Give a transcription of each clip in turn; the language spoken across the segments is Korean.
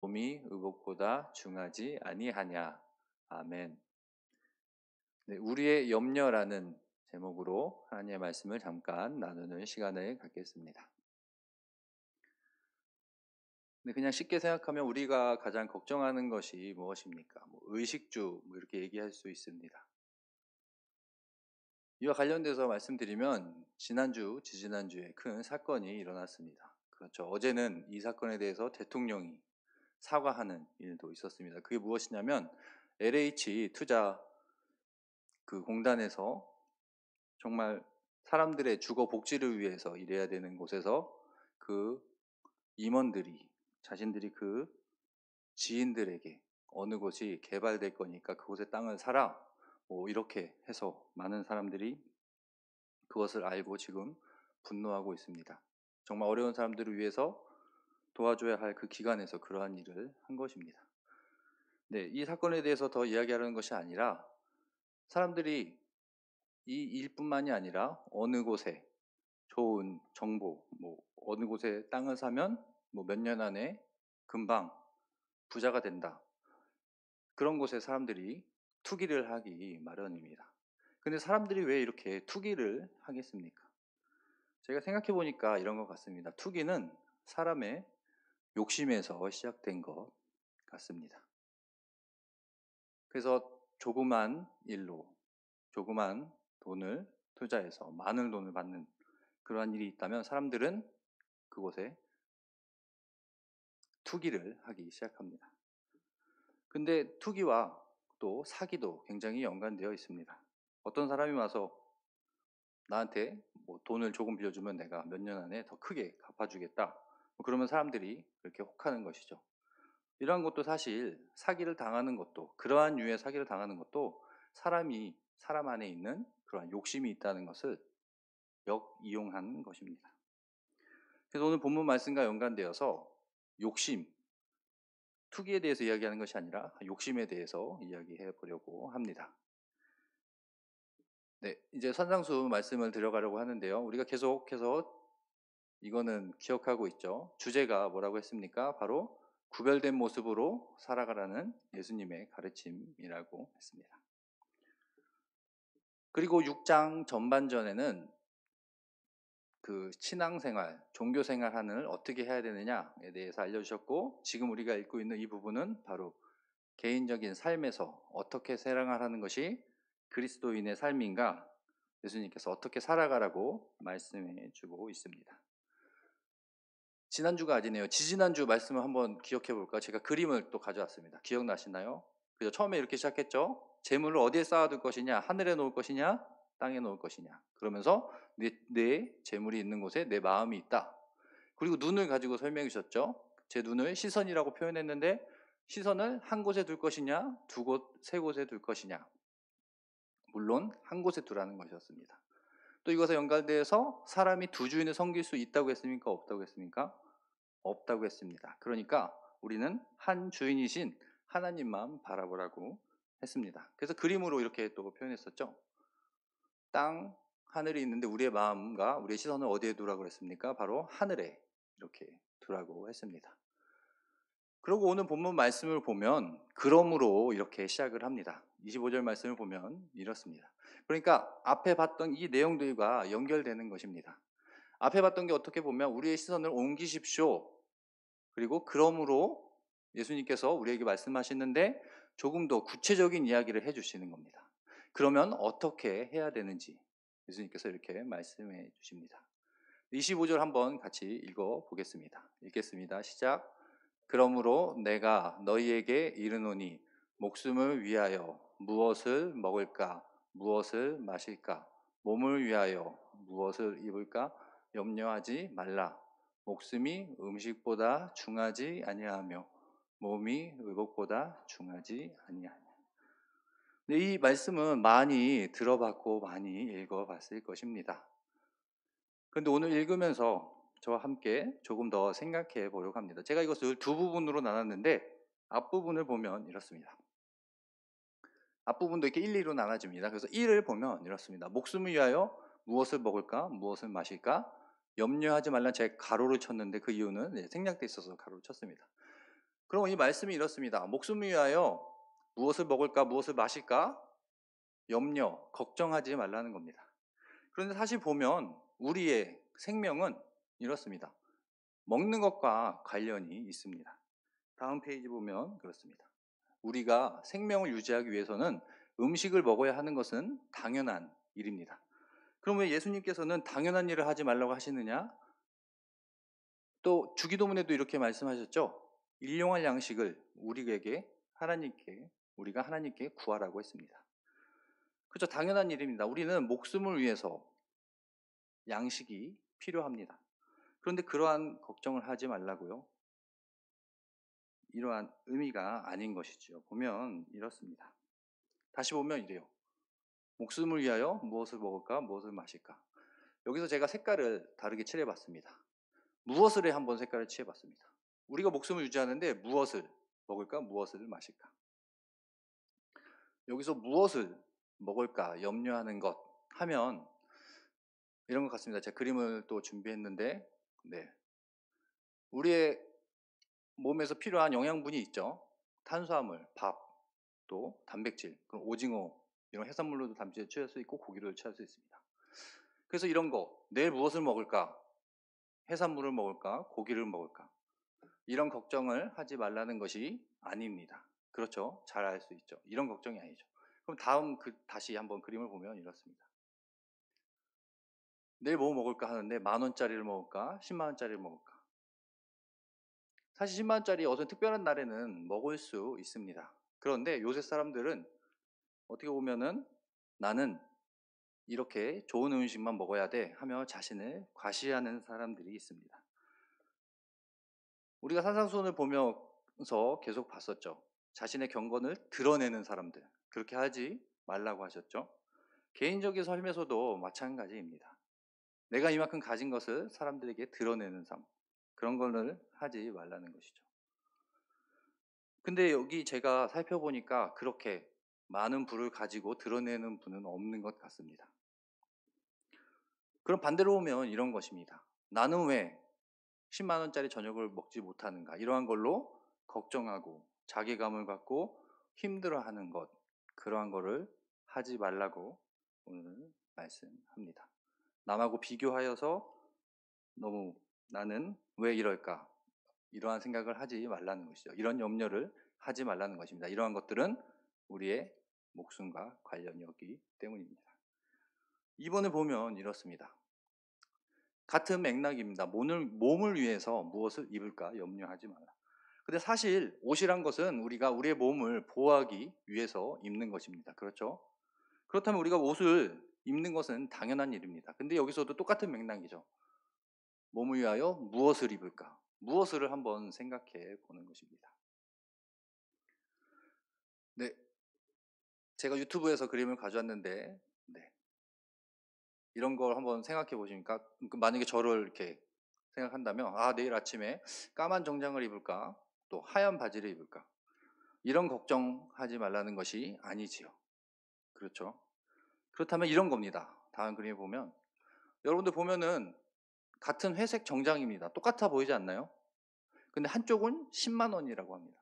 몸이 의복보다 중하지 아니하냐. 아멘. 네, 우리의 염려라는 제목으로 하나님의 말씀을 잠깐 나누는 시간을 갖겠습니다. 근데 그냥 쉽게 생각하면 우리가 가장 걱정하는 것이 무엇입니까? 의식주 이렇게 얘기할 수 있습니다. 이와 관련돼서 말씀드리면 지난주, 지지난주에 큰 사건이 일어났습니다. 그렇죠. 어제는 이 사건에 대해서 대통령이 사과하는 일도 있었습니다. 그게 무엇이냐면 LH 투자 그 공단에서 정말 사람들의 주거 복지를 위해서 일해야 되는 곳에서 그 임원들이 자신들이 그 지인들에게 어느 곳이 개발될 거니까 그곳에 땅을 사라 이렇게 해서 많은 사람들이 그것을 알고 지금 분노하고 있습니다. 정말 어려운 사람들을 위해서 도와줘야 할 그 기관에서 그러한 일을 한 것입니다. 네, 이 사건에 대해서 더 이야기하려는 것이 아니라 사람들이 이 일뿐만이 아니라 어느 곳에 좋은 정보, 어느 곳에 땅을 사면 몇 년 안에 금방 부자가 된다. 그런 곳에 사람들이 투기를 하기 마련입니다. 근데 사람들이 왜 이렇게 투기를 하겠습니까? 제가 생각해 보니까 이런 것 같습니다. 투기는 사람의 욕심에서 시작된 것 같습니다. 그래서 조그만 일로 조그만 돈을 투자해서 많은 돈을 받는 그러한 일이 있다면 사람들은 그곳에 투기를 하기 시작합니다. 근데 투기와 또 사기도 굉장히 연관되어 있습니다. 어떤 사람이 와서 나한테 돈을 조금 빌려주면 내가 몇 년 안에 더 크게 갚아주겠다. 그러면 사람들이 그렇게 혹하는 것이죠. 이러한 것도 사실 사기를 당하는 것도 그러한 유의 사기를 당하는 것도 사람이 사람 안에 있는 그러한 욕심이 있다는 것을 역이용한 것입니다. 그래서 오늘 본문 말씀과 연관되어서 욕심, 투기에 대해서 이야기하는 것이 아니라 욕심에 대해서 이야기해 보려고 합니다. 네, 이제 산상수 말씀을 들어가려고 하는데요. 우리가 계속해서 이거는 기억하고 있죠. 주제가 뭐라고 했습니까? 바로 구별된 모습으로 살아가라는 예수님의 가르침이라고 했습니다. 그리고 6장 전반전에는 그 신앙생활, 종교생활 하는 어떻게 해야 되느냐에 대해서 알려주셨고, 지금 우리가 읽고 있는 이 부분은 바로 개인적인 삶에서 어떻게 살아가라는 것이 그리스도인의 삶인가, 예수님께서 어떻게 살아가라고 말씀해 주고 있습니다. 지난주가 아니네요. 지지난주 말씀을 한번 기억해 볼까요? 제가 그림을 또 가져왔습니다. 기억나시나요? 그죠? 처음에 이렇게 시작했죠. 재물을 어디에 쌓아둘 것이냐, 하늘에 놓을 것이냐, 땅에 놓을 것이냐. 그러면서 내 재물이 있는 곳에 내 마음이 있다. 그리고 눈을 가지고 설명해 주셨죠. 제 눈을 시선이라고 표현했는데 시선을 한 곳에 둘 것이냐, 두 곳, 세 곳에 둘 것이냐. 물론 한 곳에 두라는 것이었습니다. 또 이것에 연관되어서 사람이 두 주인을 섬길 수 있다고 했습니까? 없다고 했습니까? 없다고 했습니다. 그러니까 우리는 한 주인이신 하나님만 바라보라고 했습니다. 그래서 그림으로 이렇게 또 표현했었죠. 땅, 하늘이 있는데 우리의 마음과 우리의 시선을 어디에 두라고 했습니까? 바로 하늘에 이렇게 두라고 했습니다. 그리고 오늘 본문 말씀을 보면 그러므로 이렇게 시작을 합니다. 25절 말씀을 보면 이렇습니다. 그러니까 앞에 봤던 이 내용들과 연결되는 것입니다. 앞에 봤던 게 어떻게 보면 우리의 시선을 옮기십시오. 그리고 그러므로 예수님께서 우리에게 말씀하시는데 조금 더 구체적인 이야기를 해주시는 겁니다. 그러면 어떻게 해야 되는지 예수님께서 이렇게 말씀해 주십니다. 25절 한번 같이 읽어 보겠습니다. 읽겠습니다. 시작. 그러므로 내가 너희에게 이르노니 목숨을 위하여 무엇을 먹을까 무엇을 마실까 몸을 위하여 무엇을 입을까 염려하지 말라. 목숨이 음식보다 중하지 아니하며 몸이 의복보다 중하지 아니하냐. 이 말씀은 많이 들어봤고 많이 읽어봤을 것입니다. 그런데 오늘 읽으면서 저와 함께 조금 더 생각해 보려고 합니다. 제가 이것을 두 부분으로 나눴는데 앞부분을 보면 이렇습니다. 앞부분도 이렇게 1, 2로 나눠집니다. 그래서 1을 보면 이렇습니다. 목숨을 위하여 무엇을 먹을까? 무엇을 마실까? 염려하지 말라 제가 가로를 쳤는데 그 이유는 생략돼 있어서 가로를 쳤습니다. 그럼 이 말씀이 이렇습니다. 목숨을 위하여 무엇을 먹을까, 무엇을 마실까? 염려, 걱정하지 말라는 겁니다. 그런데 사실 보면 우리의 생명은 이렇습니다. 먹는 것과 관련이 있습니다. 다음 페이지 보면 그렇습니다. 우리가 생명을 유지하기 위해서는 음식을 먹어야 하는 것은 당연한 일입니다. 그럼 왜 예수님께서는 당연한 일을 하지 말라고 하시느냐? 또 주기도문에도 이렇게 말씀하셨죠. 일용할 양식을 우리가 하나님께 구하라고 했습니다. 그렇죠. 당연한 일입니다. 우리는 목숨을 위해서 양식이 필요합니다. 그런데 그러한 걱정을 하지 말라고요. 이러한 의미가 아닌 것이죠. 보면 이렇습니다. 다시 보면 이래요. 목숨을 위하여 무엇을 먹을까, 무엇을 마실까. 여기서 제가 색깔을 다르게 칠해봤습니다. 무엇을 해 한번 색깔을 칠해봤습니다. 우리가 목숨을 유지하는데 무엇을 먹을까, 무엇을 마실까. 여기서 무엇을 먹을까 염려하는 것 하면 이런 것 같습니다. 제가 그림을 또 준비했는데, 네. 우리의 몸에서 필요한 영양분이 있죠. 탄수화물, 밥, 또 단백질, 그럼 오징어, 이런 해산물로도 단백질을 취할 수 있고 고기를 취할 수 있습니다. 그래서 이런 거, 내일 무엇을 먹을까? 해산물을 먹을까? 고기를 먹을까? 이런 걱정을 하지 말라는 것이 아닙니다. 그렇죠? 잘 알 수 있죠. 이런 걱정이 아니죠. 그럼 다시 한번 그림을 보면 이렇습니다. 내일 뭐 먹을까 하는데 10,000원짜리를 먹을까? 100,000원짜리를 먹을까? 사실 10만원짜리 어떤 특별한 날에는 먹을 수 있습니다. 그런데 요새 사람들은 어떻게 보면은 나는 이렇게 좋은 음식만 먹어야 돼 하며 자신을 과시하는 사람들이 있습니다. 우리가 산상수훈을 보면서 계속 봤었죠. 자신의 경건을 드러내는 사람들, 그렇게 하지 말라고 하셨죠. 개인적인 삶에서도 마찬가지입니다. 내가 이만큼 가진 것을 사람들에게 드러내는 삶, 그런 거를 하지 말라는 것이죠. 근데 여기 제가 살펴보니까 그렇게 많은 부를 가지고 드러내는 분은 없는 것 같습니다. 그럼 반대로 보면 이런 것입니다. 나는 왜 10만원짜리 저녁을 먹지 못하는가? 이러한 걸로 걱정하고 자괴감을 갖고 힘들어하는 것, 그러한 거를 하지 말라고 오늘 말씀합니다. 남하고 비교하여서 너무 나는 왜 이럴까? 이러한 생각을 하지 말라는 것이죠. 이런 염려를 하지 말라는 것입니다. 이러한 것들은 우리의 목숨과 관련이 없기 때문입니다. 2번을 보면 이렇습니다. 같은 맥락입니다. 몸을 위해서 무엇을 입을까 염려하지 마라. 근데 사실 옷이란 것은 우리가 우리의 몸을 보호하기 위해서 입는 것입니다. 그렇죠? 그렇다면 우리가 옷을 입는 것은 당연한 일입니다. 근데 여기서도 똑같은 맥락이죠. 몸을 위하여 무엇을 입을까? 무엇을 한번 생각해 보는 것입니다. 네, 제가 유튜브에서 그림을 가져왔는데, 네, 이런 걸 한번 생각해 보시니까 만약에 저를 이렇게 생각한다면, 내일 아침에 까만 정장을 입을까? 또 하얀 바지를 입을까? 이런 걱정하지 말라는 것이 아니지요. 그렇죠? 그렇다면 이런 겁니다. 다음 그림에 보면 여러분들 보면은 같은 회색 정장입니다. 똑같아 보이지 않나요? 근데 한쪽은 10만 원이라고 합니다.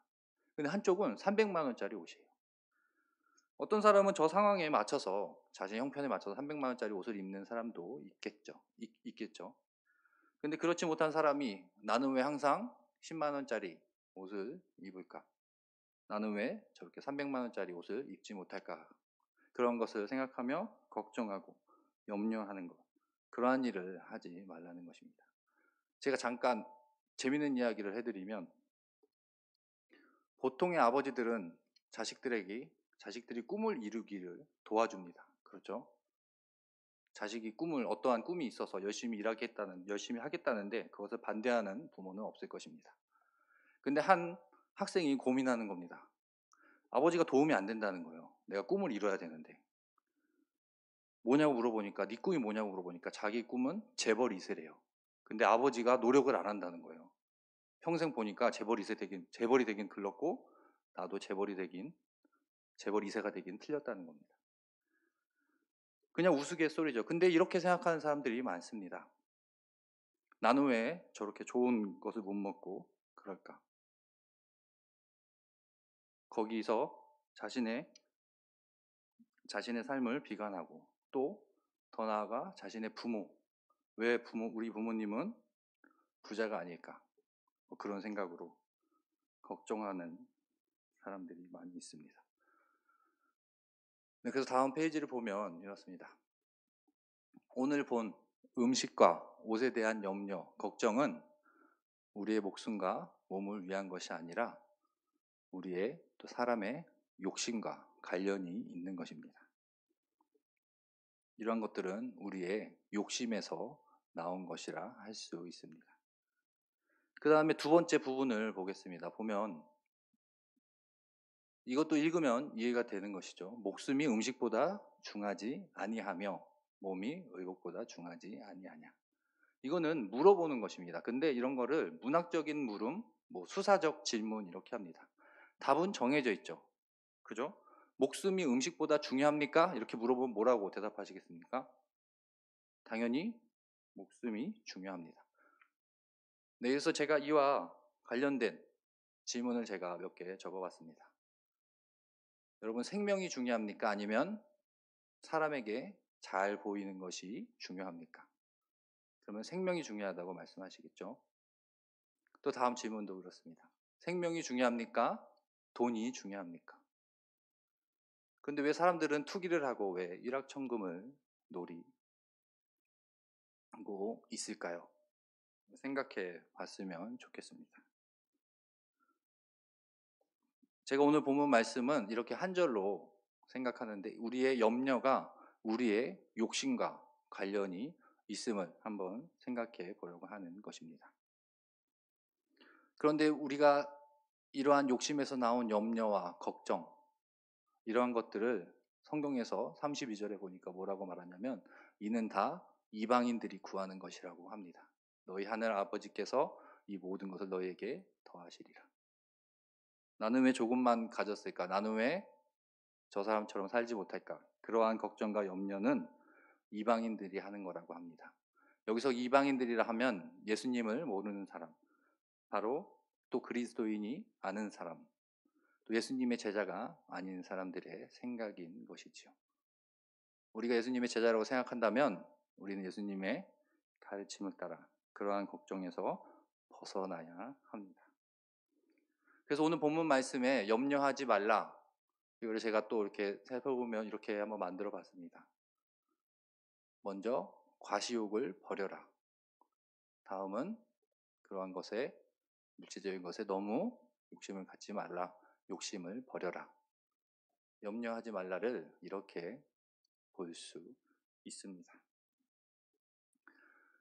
근데 한쪽은 300만 원짜리 옷이에요. 어떤 사람은 저 상황에 맞춰서 자신의 형편에 맞춰서 300만 원짜리 옷을 입는 사람도 있겠죠. 근데 그렇지 못한 사람이 나는 왜 항상 10만 원짜리 옷을 입을까? 나는 왜 저렇게 300만 원짜리 옷을 입지 못할까? 그런 것을 생각하며 걱정하고 염려하는 것. 그러한 일을 하지 말라는 것입니다. 제가 잠깐 재밌는 이야기를 해드리면 보통의 아버지들은 자식들이 꿈을 이루기를 도와줍니다. 그렇죠? 자식이 어떠한 꿈이 있어서 열심히 하겠다는데 그것을 반대하는 부모는 없을 것입니다. 근데 한 학생이 고민하는 겁니다. 아버지가 도움이 안 된다는 거예요. 내가 꿈을 이뤄야 되는데. 뭐냐고 물어보니까 네 꿈이 뭐냐고 물어보니까 자기 꿈은 재벌 2세래요. 근데 아버지가 노력을 안 한다는 거예요. 평생 보니까 재벌 2세 재벌이 되긴 글렀고 나도 재벌 2세가 되긴 틀렸다는 겁니다. 그냥 우스갯소리죠. 근데 이렇게 생각하는 사람들이 많습니다. 나는 왜 저렇게 좋은 것을 못 먹고 그럴까? 거기서 자신의 삶을 비관하고 또 더 나아가 자신의 부모, 왜 우리 부모님은 부자가 아닐까? 뭐 그런 생각으로 걱정하는 사람들이 많이 있습니다. 네, 그래서 다음 페이지를 보면 이렇습니다. 오늘 본 음식과 옷에 대한 염려, 걱정은 우리의 목숨과 몸을 위한 것이 아니라 우리의 또 사람의 욕심과 관련이 있는 것입니다. 이러한 것들은 우리의 욕심에서 나온 것이라 할 수 있습니다. 그 다음에 두 번째 부분을 보겠습니다. 보면 이것도 읽으면 이해가 되는 것이죠. 목숨이 음식보다 중하지 아니하며 몸이 의복보다 중하지 아니하냐. 이거는 물어보는 것입니다. 근데 이런 거를 문학적인 물음, 뭐 수사적 질문 이렇게 합니다. 답은 정해져 있죠. 그죠? 목숨이 음식보다 중요합니까? 이렇게 물어보면 뭐라고 대답하시겠습니까? 당연히 목숨이 중요합니다. 네, 그래서 제가 이와 관련된 질문을 제가 몇 개 적어봤습니다. 여러분, 생명이 중요합니까? 아니면 사람에게 잘 보이는 것이 중요합니까? 그러면 생명이 중요하다고 말씀하시겠죠? 또 다음 질문도 그렇습니다. 생명이 중요합니까? 돈이 중요합니까? 근데 왜 사람들은 투기를 하고 왜 일확천금을 노리고 있을까요? 생각해 봤으면 좋겠습니다. 제가 오늘 본문 말씀은 이렇게 한 절로 생각하는데 우리의 염려가 우리의 욕심과 관련이 있음을 한번 생각해 보려고 하는 것입니다. 그런데 우리가 이러한 욕심에서 나온 염려와 걱정, 이러한 것들을 성경에서 32절에 보니까 뭐라고 말하냐면 이는 다 이방인들이 구하는 것이라고 합니다. 너희 하늘 아버지께서 이 모든 것을 너희에게 더하시리라. 나는 왜 조금만 가졌을까? 나는 왜 저 사람처럼 살지 못할까? 그러한 걱정과 염려는 이방인들이 하는 거라고 합니다. 여기서 이방인들이라 하면 예수님을 모르는 사람, 바로 또 그리스도인이 아는 사람, 또 예수님의 제자가 아닌 사람들의 생각인 것이지요. 우리가 예수님의 제자라고 생각한다면 우리는 예수님의 가르침을 따라 그러한 걱정에서 벗어나야 합니다. 그래서 오늘 본문 말씀에 염려하지 말라, 이거를 제가 또 이렇게 살펴보면 이렇게 한번 만들어 봤습니다. 먼저 과시욕을 버려라. 다음은 그러한 것에, 물질적인 것에 너무 욕심을 갖지 말라. 욕심을 버려라. 염려하지 말라를 이렇게 볼 수 있습니다.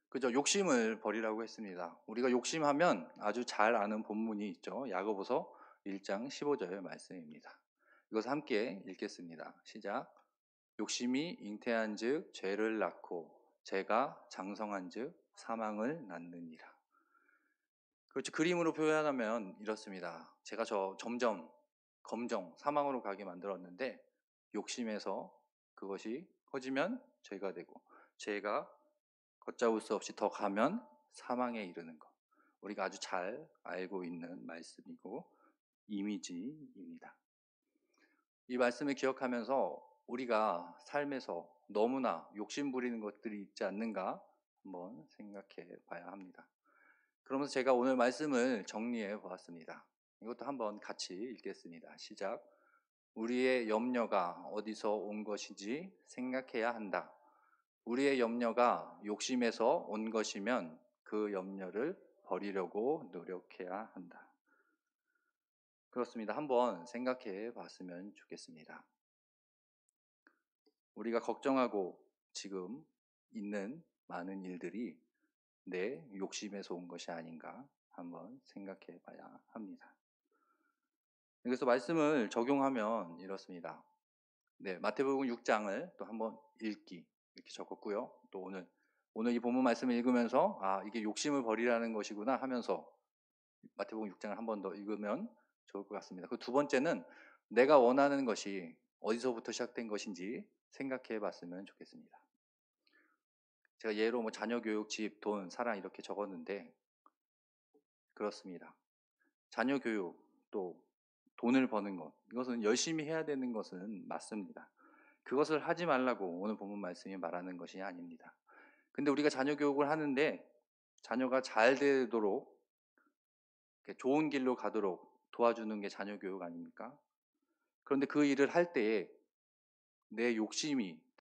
그죠? 욕심을 버리라고 했습니다. 우리가 욕심하면 아주 잘 아는 본문이 있죠. 야고보서 1장 15절 말씀입니다. 이것을 함께 읽겠습니다. 시작. 욕심이 잉태한즉 죄를 낳고 죄가 장성한즉 사망을 낳느니라. 그렇죠. 그림으로 표현하면 이렇습니다. 제가 점점 검정, 사망으로 가게 만들었는데 욕심에서 그것이 커지면 죄가 되고 죄가 걷잡을 수 없이 더 가면 사망에 이르는 것. 우리가 아주 잘 알고 있는 말씀이고 이미지입니다. 이 말씀을 기억하면서 우리가 삶에서 너무나 욕심 부리는 것들이 있지 않는가 한번 생각해 봐야 합니다. 그러면서 제가 오늘 말씀을 정리해 보았습니다. 이것도 한번 같이 읽겠습니다. 시작. 우리의 염려가 어디서 온 것인지 생각해야 한다. 우리의 염려가 욕심에서 온 것이면 그 염려를 버리려고 노력해야 한다. 그렇습니다. 한번 생각해 봤으면 좋겠습니다. 우리가 걱정하고 지금 있는 많은 일들이 내 욕심에서 온 것이 아닌가 한번 생각해 봐야 합니다. 그래서 말씀을 적용하면 이렇습니다. 네, 마태복음 6장을 또 한번 읽기 이렇게 적었고요. 또 오늘 이 본문 말씀을 읽으면서 이게 욕심을 버리라는 것이구나 하면서 마태복음 6장을 한 번 더 읽으면 좋을 것 같습니다. 그 두 번째는 내가 원하는 것이 어디서부터 시작된 것인지 생각해 봤으면 좋겠습니다. 제가 예로 뭐 자녀 교육, 집, 돈, 사랑 이렇게 적었는데 그렇습니다. 자녀 교육, 또 돈을 버는 것, 이것은 열심히 해야 되는 것은 맞습니다. 그것을 하지 말라고 오늘 본문 말씀이 말하는 것이 아닙니다. 근데 우리가 자녀 교육을 하는데 자녀가 잘 되도록 좋은 길로 가도록 도와주는 게 자녀 교육 아닙니까? 그런데 그 일을 할 때에 내 욕심이